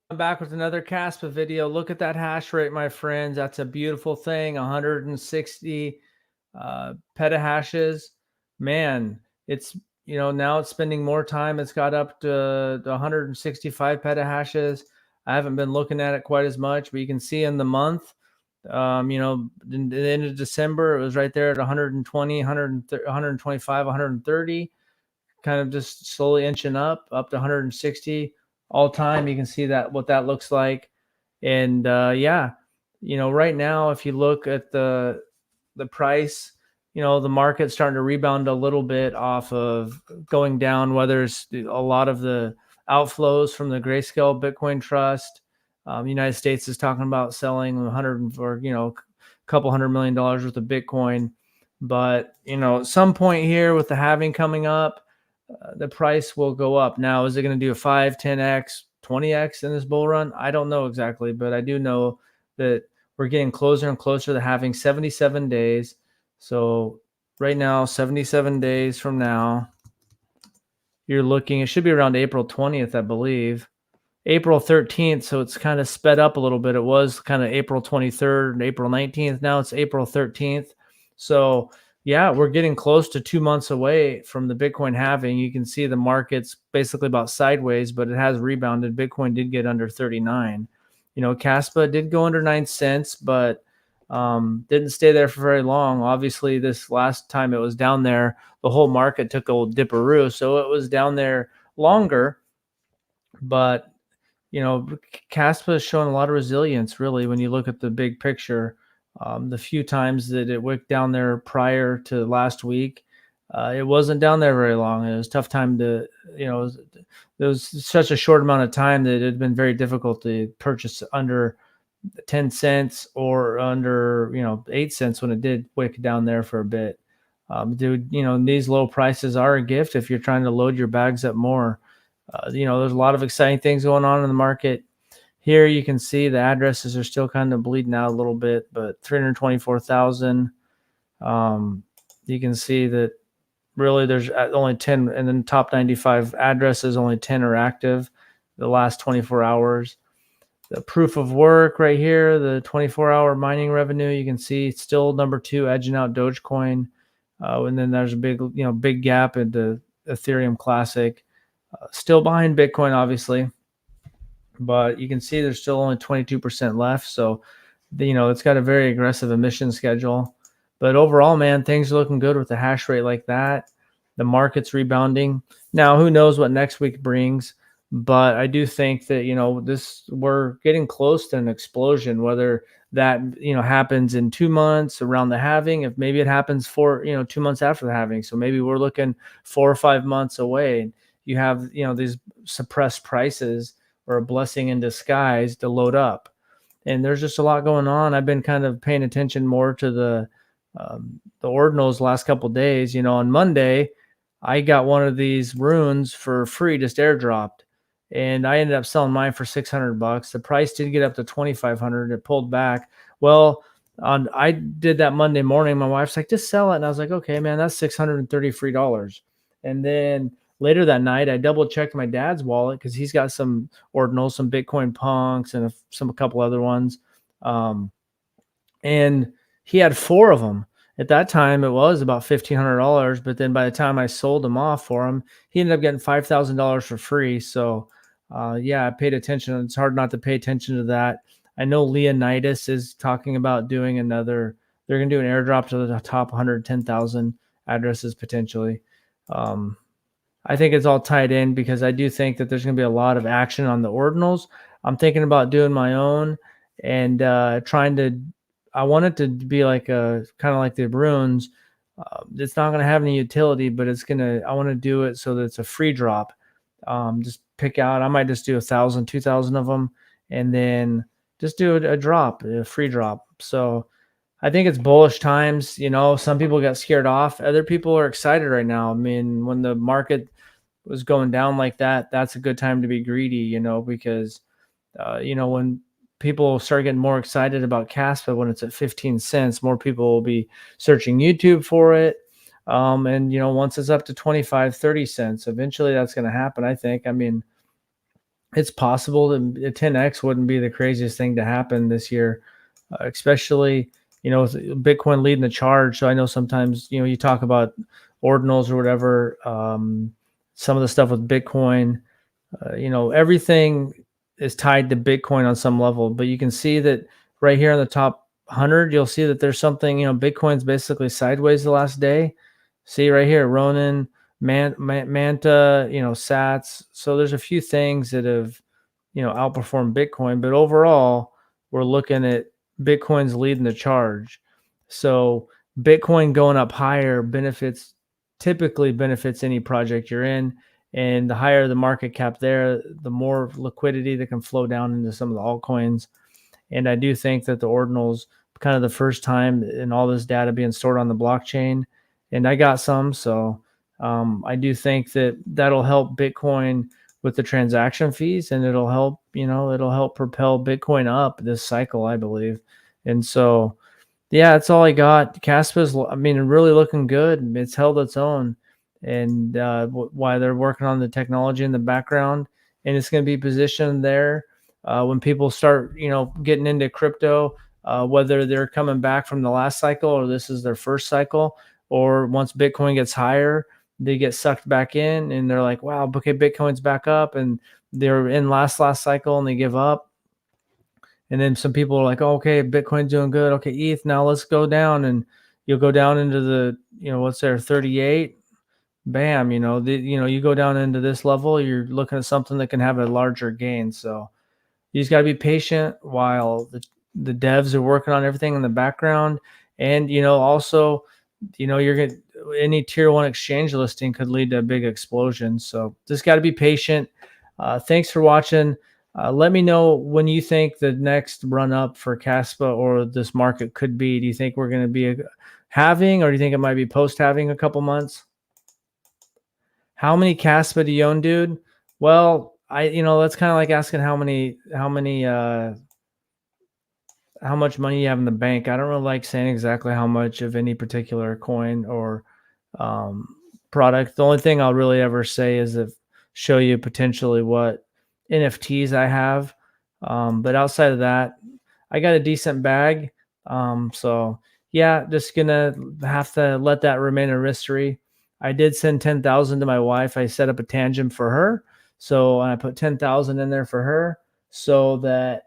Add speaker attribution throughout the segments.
Speaker 1: I'm back with another KASPA video. Look at that hash rate, my friends. That's a beautiful thing. 160 petahashes. Man, it's now it's spending more time. It's got up to 165 petahashes. I haven't been looking at it quite as much, but you can see in the month, in the end of December, it was right there at 120, 125, 130, kind of just slowly inching up to 160 all time. You can see that what that looks like. And yeah, right now, if you look at the price, the market's starting to rebound a little bit off of going down, whether it's a lot of the outflows from the Grayscale Bitcoin Trust. United States is talking about selling 100 or a couple $100 million worth of Bitcoin. But at some point here with the halving coming up, the price will go up. Now, is it going to do a 5, 10x, 20x in this bull run? I don't know exactly, but I do know that we're getting closer and closer to having 77 days. So right now, 77 days from now, you're looking, it should be around April 20th, I believe. April 13th, so it's kind of sped up a little bit. It was kind of April 23rd and April 19th. Now it's April 13th. So yeah, we're getting close to 2 months away from the Bitcoin halving. You can see the market's basically about sideways, but it has rebounded. Bitcoin did get under 39. KASPA did go under 9 cents, but didn't stay there for very long. Obviously, this last time it was down there, the whole market took a little dipperoo, so it was down there longer. But KASPA has shown a lot of resilience, really, when you look at the big picture. The few times that it wicked down there prior to last week, it wasn't down there very long. It was a tough time to, there was such a short amount of time that it had been very difficult to purchase under 10 cents or under, 8 cents when it did wick down there for a bit. Dude, these low prices are a gift if you're trying to load your bags up more. There's a lot of exciting things going on in the market. Here you can see the addresses are still kind of bleeding out a little bit, but 324,000. You can see that really there's only 10, and then top 95 addresses, only 10 are active the last 24 hours. The proof of work right here, the 24-hour mining revenue, you can see still number 2, edging out Dogecoin. And then there's a big gap in the Ethereum Classic. Still behind Bitcoin, obviously, but you can see there's still only 22% left. So, it's got a very aggressive emission schedule. But overall, man, things are looking good with the hash rate like that. The market's rebounding. Now, who knows what next week brings? But I do think that, we're getting close to an explosion, whether that, happens in 2 months around the halving, if maybe it happens 2 months after the halving. So maybe we're looking 4 or 5 months away. You have, these suppressed prices or a blessing in disguise to load up. And there's just a lot going on. I've been kind of paying attention more to the ordinals last couple of days. On Monday, I got one of these runes for free, just airdropped, and I ended up selling mine for $600. The price did get up to 2,500. It pulled back. Well, I did that Monday morning. My wife's like, just sell it. And I was like, okay, man, that's $630 free dollars. And then later that night, I double checked my dad's wallet because he's got some ordinals, some Bitcoin punks, and a couple other ones. And he had 4 of them. At that time, it was about $1,500. But then by the time I sold them off for him, he ended up getting $5,000 for free. So, yeah, I paid attention. It's hard not to pay attention to that. I know Leonidas is talking about doing they're going to do an airdrop to the top 110,000 addresses potentially. I think it's all tied in because I do think that there's going to be a lot of action on the ordinals. I'm thinking about doing my own and I want it to be like kind of like the runes. It's not going to have any utility, but I want to do it so that it's a free drop. Just pick out, I might just do 1,000, 2,000 of them, and then just do a drop, a free drop. So I think it's bullish times. Some people got scared off. Other people are excited right now. I mean, when the market was going down like that, that's a good time to be greedy, because, when people start getting more excited about KASPA when it's at 15 cents, more people will be searching YouTube for it. And, once it's up to 25, 30 cents, eventually that's going to happen, I think. I mean, it's possible that a 10x wouldn't be the craziest thing to happen this year, especially with Bitcoin leading the charge. So I know sometimes you talk about ordinals or whatever. Some of the stuff with Bitcoin, everything is tied to Bitcoin on some level. But you can see that right here on the top 100, you'll see that there's something. Bitcoin's basically sideways the last day. See right here, Ronin, Manta, Sats. So there's a few things that have outperformed Bitcoin, but overall, we're looking at Bitcoin's leading the charge. So Bitcoin going up higher typically benefits any project you're in. And the higher the market cap there, the more liquidity that can flow down into some of the altcoins. And I do think that the ordinals kind of the first time in all this data being stored on the blockchain. And I got some, so I do think that that'll help Bitcoin with the transaction fees, and it'll help propel Bitcoin up this cycle, I believe. And so, yeah, that's all I got. KASPA's, I mean, really looking good. It's held its own, and why they're working on the technology in the background, and it's going to be positioned there when people start, getting into crypto, whether they're coming back from the last cycle or this is their first cycle, or once Bitcoin gets higher, they get sucked back in, and they're like, "Wow, okay, Bitcoin's back up," and they're in last cycle and they give up. And then some people are like, oh, okay, Bitcoin's doing good. Okay, ETH, now let's go down. And you'll go down into the, what's there, 38. Bam, you go down into this level, you're looking at something that can have a larger gain. So you just got to be patient while the devs are working on everything in the background. And, also, you're going to, any tier one exchange listing could lead to a big explosion. So just got to be patient. Thanks for watching. Let me know when you think the next run up for KASPA or this market could be. Do you think we're going to be halving, or do you think it might be post halving a couple months? How many KASPA do you own, dude? Well, that's kind of like asking how much money you have in the bank. I don't really like saying exactly how much of any particular coin or product. The only thing I'll really ever say is show you potentially what NFTs I have. But outside of that, I got a decent bag. So yeah, just gonna have to let that remain a mystery. I did send 10,000 to my wife. I set up a tangent for her. So I put 10,000 in there for her so that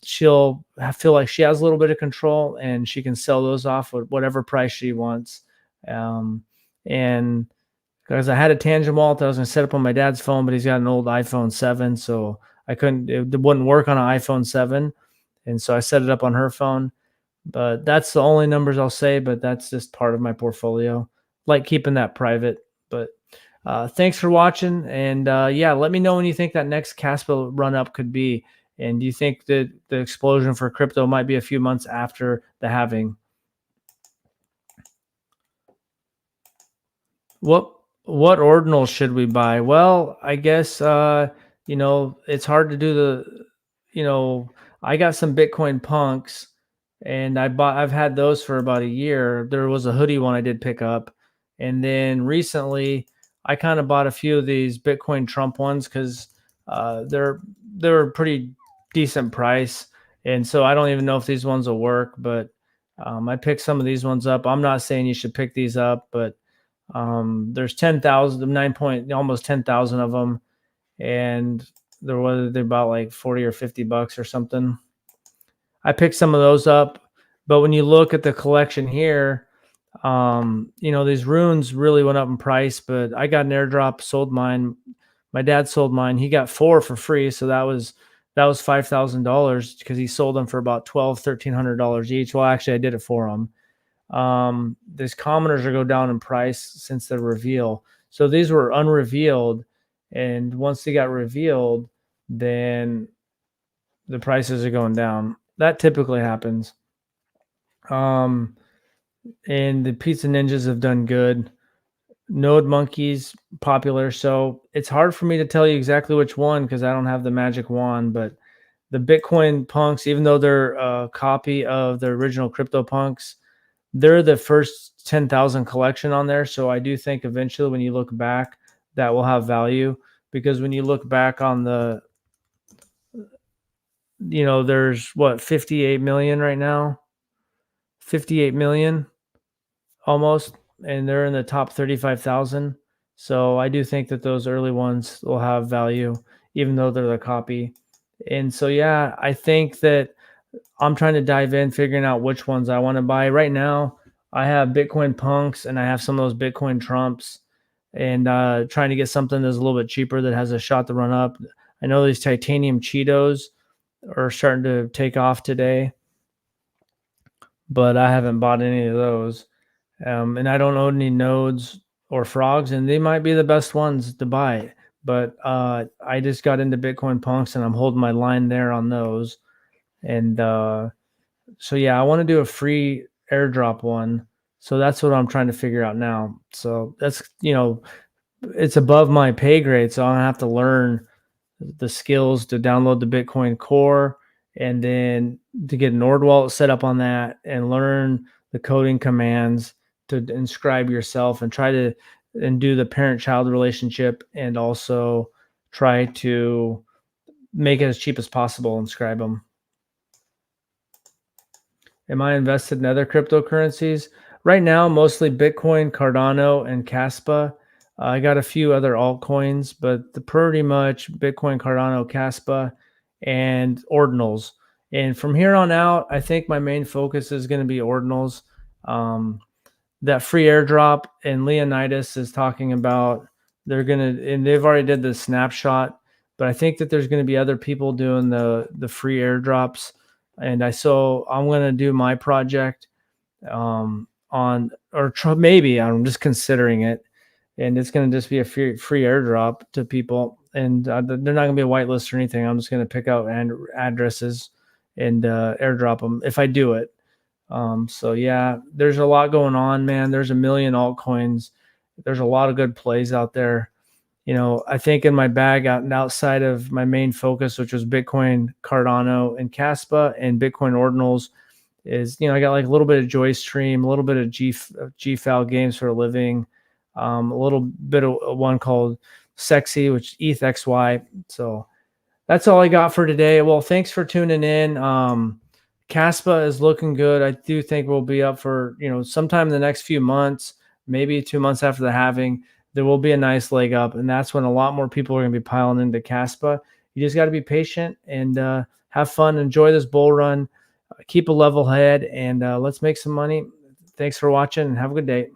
Speaker 1: she'll feel like she has a little bit of control and she can sell those off at whatever price she wants. And because I had a tangent wallet that I was going to set up on my dad's phone, but he's got an old iPhone 7, so it wouldn't work on an iPhone 7. And so I set it up on her phone. But that's the only numbers I'll say, but that's just part of my portfolio. Like keeping that private. But thanks for watching. And yeah, let me know when you think that next KASPA run up could be. And do you think that the explosion for crypto might be a few months after the halving? What ordinals should we buy? Well, I guess it's hard to do I got some Bitcoin punks, and I've had those for about a year. There was a hoodie one I did pick up, and then recently I kind of bought a few of these Bitcoin Trump ones because they're a pretty decent price, and so I don't even know if these ones will work, but I picked some of these ones up. I'm not saying you should pick these up, but there's 10,000, almost 10,000 of them, and they're about like 40 or 50 bucks or something. I picked some of those up, but when you look at the collection here, these runes really went up in price, but I got an airdrop, sold mine. My dad sold mine. He got 4 for free, so that was $5,000 because he sold them for about $1,300 each. Well, actually, I did it for him. These commoners are go down in price since the reveal. So these were unrevealed, and once they got revealed, then the prices are going down. That typically happens. And the Pizza Ninjas have done good. Node Monkeys popular, so it's hard for me to tell you exactly which one because I don't have the magic wand. But the Bitcoin punks, even though they're a copy of the original CryptoPunks, they're the first 10,000 collection on there. So I do think eventually when you look back, that will have value, because when you look back on the There's what, 58 million right now, 58 million almost, and they're in the top 35,000. So I do think that those early ones will have value, even though they're the copy. And so, yeah, I think that I'm trying to dive in, figuring out which ones I want to buy. Right now, I have Bitcoin punks and I have some of those Bitcoin trumps, and trying to get something that's a little bit cheaper that has a shot to run up. I know these titanium Cheetos are starting to take off today, but I haven't bought any of those. And I don't own any nodes or frogs, and they might be the best ones to buy. But I just got into Bitcoin punks, and I'm holding my line there on those. And so yeah, I want to do a free airdrop one. So that's what I'm trying to figure out now. So that's, it's above my pay grade, so I have to learn the skills to download the Bitcoin Core, and then to get a Nord wallet set up on that, and learn the coding commands to inscribe yourself, and try to and do the parent-child relationship, and also try to make it as cheap as possible, inscribe them. Am I invested in other cryptocurrencies? Right now, mostly Bitcoin, Cardano, and KASPA. I got a few other altcoins, but pretty much Bitcoin, Cardano, KASPA, and ordinals. And from here on out, I think my main focus is going to be ordinals. Um, that free airdrop, and Leonidas is talking about, and they've already did the snapshot, but I think that there's going to be other people doing the free airdrops. And I'm going to do my project on, or maybe I'm just considering it, and it's going to just be a free airdrop to people, and they're not going to be a whitelist or anything. I'm just going to pick out addresses and airdrop them if I do it. So yeah, there's a lot going on, man. There's a million altcoins. There's a lot of good plays out there. I think in my bag outside of my main focus, which was Bitcoin, Cardano, and KASPA, and Bitcoin ordinals, is, I got like a little bit of JoyStream, a little bit of GFAL games for a living, a little bit of one called Sexy, which ETHXY. So that's all I got for today. Well, thanks for tuning in. KASPA is looking good. I do think we'll be up for, sometime in the next few months, maybe 2 months after the halving, there will be a nice leg up. And that's when a lot more people are going to be piling into KASPA. You just got to be patient and have fun. Enjoy this bull run. Keep a level head, and let's make some money. Thanks for watching, and have a good day.